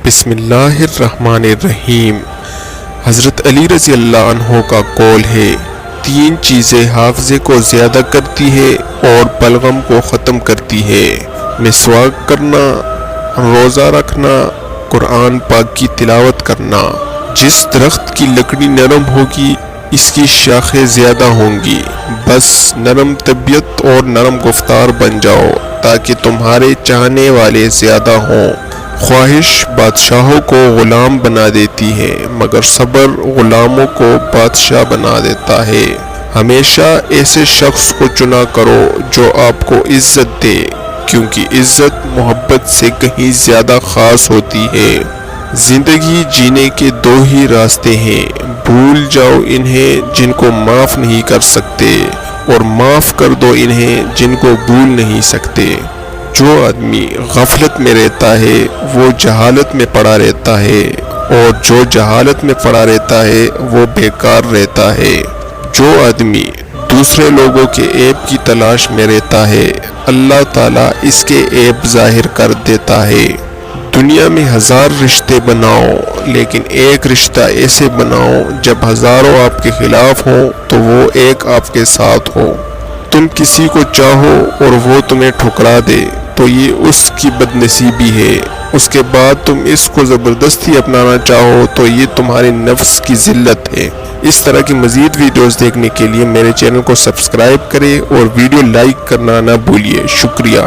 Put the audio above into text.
بسم اللہ الرحمن الرحیم۔ حضرت علی رضی اللہ عنہ کا قول ہے، 3 چیزیں حافظے کو زیادہ کرتی ہے اور بلغم کو ختم کرتی ہے: مسواک کرنا، روزہ رکھنا، قرآن پاک کی تلاوت کرنا۔ جس درخت کی لکڑی نرم ہوگی اس کی شاخیں زیادہ ہوں گی۔ بس نرم طبیعت اور نرم گفتار بن جاؤ تاکہ تمہارے چاہنے والے زیادہ ہوں۔ خواہش بادشاہوں کو غلام بنا دیتی ہے مگر صبر غلاموں کو بادشاہ بنا دیتا ہے۔ ہمیشہ ایسے شخص کو چنا کرو جو آپ کو عزت دے، کیونکہ عزت محبت سے کہیں زیادہ خاص ہوتی ہے۔ زندگی جینے کے 2 ہی راستے ہیں، بھول جاؤ انہیں جن کو معاف نہیں کر سکتے، اور معاف کر دو انہیں جن کو بھول نہیں سکتے۔ جو آدمی غفلت میں رہتا ہے وہ جہالت میں پڑا رہتا ہے، اور جو جہالت میں پڑا رہتا ہے وہ بیکار رہتا ہے۔ جو آدمی دوسرے لوگوں کے عیب کی تلاش میں رہتا ہے اللہ تعالیٰ اس کے عیب ظاہر کر دیتا ہے۔ دنیا میں 1000 رشتے بناؤ لیکن ایک رشتہ ایسے بناؤ جب ہزاروں آپ کے خلاف ہوں تو وہ ایک آپ کے ساتھ ہو۔ تم کسی کو چاہو اور وہ تمہیں ٹھکرا دے تو یہ اس کی بد نصیبی ہے، اس کے بعد تم اس کو زبردستی اپنانا چاہو تو یہ تمہارے نفس کی ذلت ہے۔ اس طرح کی مزید ویڈیوز دیکھنے کے لیے میرے چینل کو سبسکرائب کریں اور ویڈیو لائک کرنا نہ بھولیے۔ شکریہ۔